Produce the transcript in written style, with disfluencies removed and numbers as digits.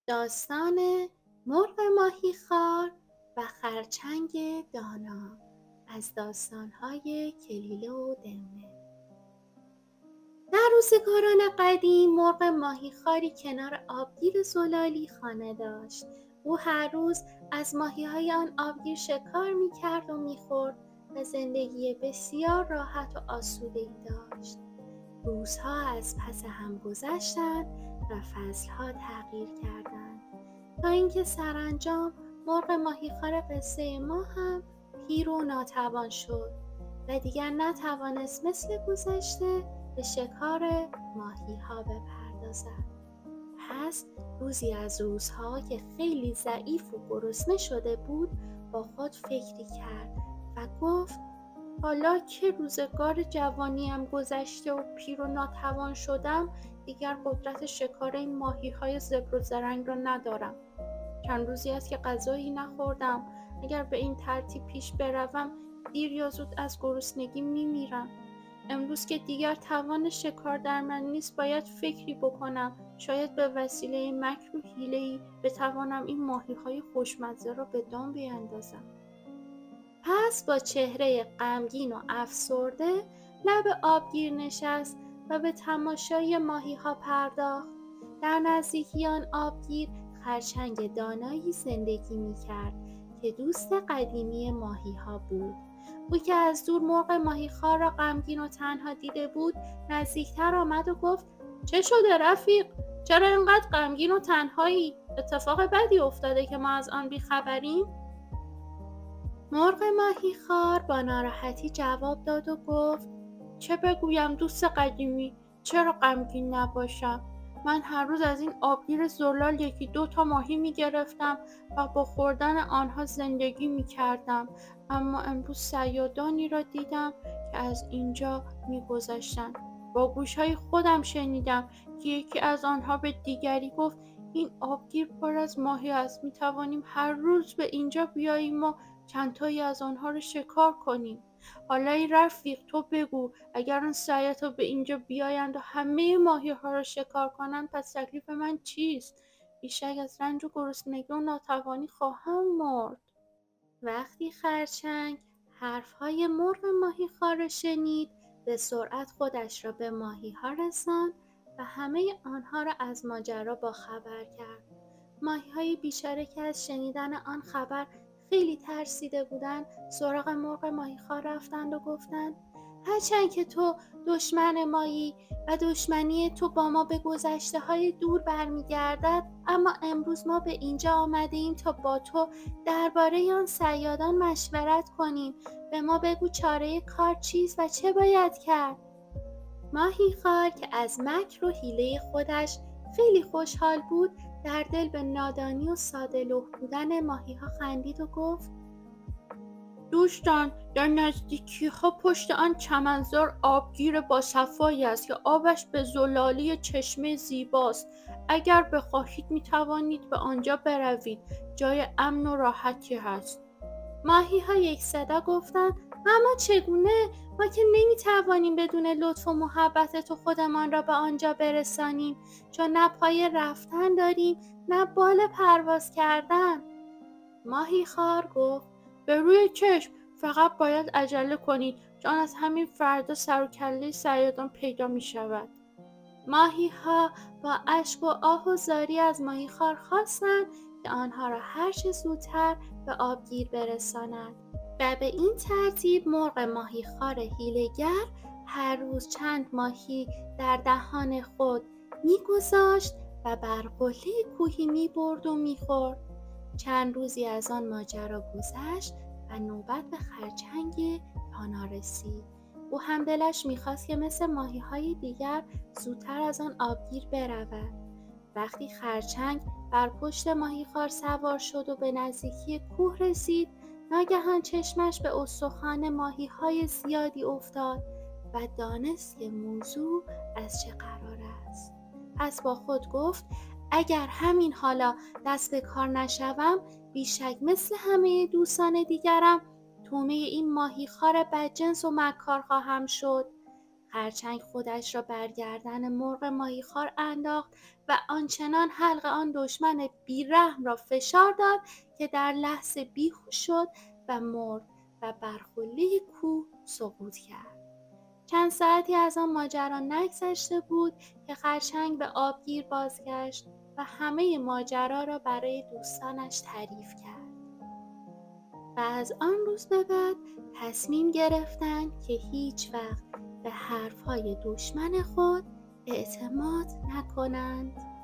داستان مرغ ماهیخوار و خرچنگ دانا از داستان‌های کلیله و دمنه. در روزگاران قدیم مرغ ماهیخواری کنار آبگیر زلالی خانه داشت. او هر روز از ماهی‌های آن آبگیر شکار می‌کرد و می‌خورد و زندگی بسیار راحت و آسوده‌ای داشت. روزها از پس هم گذشتند و فصلها تغییر کردند تا اینکه سرانجام مرغ ماهیخوار قصه ما هم پیر و ناتوان شد و دیگر نتوانست مثل گذشته به شکار ماهی‌ها بپردازد. پس روزی از روزها که خیلی ضعیف و گرسنه شده بود با خود فکری کرد و گفت حالا که روزگار جوانیم گذشته و پیر و ناتوان شدم، دیگر قدرت شکار این ماهی‌های زبر و زرنگ را ندارم. چند روزی است که غذایی نخوردم. اگر به این ترتیب پیش بروم دیر یا زود از گرسنگی میمیرم. امروز که دیگر توان شکار در من نیست باید فکری بکنم. شاید به وسیله مکر و حیله‌ای بتوانم این ماهی‌های خوشمزه را به دام بیاندازم. پس با چهره غمگین و افسرده لب آبگیر نشست و به تماشای ماهی‌ها پرداخت. در نزدیکی آن آبگیر خرچنگ دانایی زندگی می‌کرد که دوست قدیمی ماهی‌ها بود. او که از دور مرغ ماهیخوار را غمگین و تنها دیده بود نزدیکتر آمد و گفت چه شده رفیق؟ چرا اینقدر غمگین و تنهایی؟ اتفاق بدی افتاده که ما از آن بیخبریم؟ مرغ ماهیخوار با ناراحتی جواب داد و گفت چه بگویم دوست قدیمی، چرا غمگین نباشم؟ من هر روز از این آبگیر زلال 1-2 تا ماهی میگرفتم و با خوردن آنها زندگی میکردم، اما امروز صیادانی را دیدم که از اینجا میگذشتند. با گوشهای خودم شنیدم که یکی از آنها به دیگری گفت این آبگیر پر از ماهی است، میتوانیم هر روز به اینجا بیاییم و چند تایی از آنها رو شکار کنیم. حالا ای رفیق تو بگو اگر آن سیاح‌ها به اینجا بیایند و همه ماهی‌ها را شکار کنند پس تکلیف من چیست؟ بیشک از رنج و گرسنگی و ناتوانی خواهم مرد. وقتی خرچنگ حرفهای مرغ ماهیخوار را شنید به سرعت خودش را به ماهی‌ها رساند و همه آنها را از ماجرا باخبر کرد. ماهی‌های بیچاره که از شنیدن آن خبر خیلی ترسیده بودند سراغ مرغ ماهیخوار رفتند و گفتند هرچند که تو دشمن مایی و دشمنی تو با ما به گذشته‌های دور برمیگردد، اما امروز ما به اینجا آمده ایم تا با تو درباره آن صیادان مشورت کنیم. به ما بگو چاره کار چیست و چه باید کرد؟ ماهیخوار که از مکر و حیله خودش خیلی خوشحال بود در دل به نادانی و ساده‌لوح بودن ماهی‌ها خندید و گفت دوستان در نزدیکی ها پشت آن چمنزار آبگیر با صفایی است که آبش به زلالی چشمه زیباست. اگر بخواهید می توانید به آنجا بروید. جای امن و راحتی هست. ماهی‌ها یک صدا گفتند اما چگونه؟ ما که نمی توانیم بدون لطف و محبت تو خودمان را به آنجا برسانیم، چون نه پای رفتن داریم نه بال پرواز کردن. ماهیخوار گفت به روی چشم، فقط باید عجله کنید چون از همین فردا سر و کله صیادان پیدا می شود. ماهی‌ها با اشک و آه و زاری از ماهیخوار خواستند که آنها را هر چه زودتر به آبگیر برساند و به این ترتیب مرغ ماهیخوار حیله‌گر هر روز چند ماهی در دهان خود می‌گذاشت و بر قله کوهی می‌برد و می‌خورد. چند روزی از آن ماجرا گذشت و نوبت به خرچنگ دانا رسید. او هم دلش می‌خواست که مثل ماهی‌های دیگر زودتر از آن آبگیر برود. وقتی خرچنگ بر پشت ماهیخوار سوار شد و به نزدیکی کوه رسید، ناگهان چشمش به استخوان ماهی‌های زیادی افتاد و دانست که موضوع از چه قرار است. پس با خود گفت اگر همین حالا دست به کار نشوم بیشک مثل همه دوستان دیگرم تومه این ماهیخوار بدجنس و مکار خواهم شد. خرچنگ خودش را بر گردن مرغ ماهیخوار انداخت و آنچنان حلق آن دشمن بیرحم را فشار داد که در لحظه بیهوش شد و مرد و بر قله کوه سقوط کرد. چند ساعتی از آن ماجرا نگذشته بود که خرچنگ به آبگیر بازگشت و همه ماجرا را برای دوستانش تعریف کرد. و از آن روز به بعد تصمیم گرفتند که هیچ وقت به حرفهای دشمن خود اعتماد نکنند.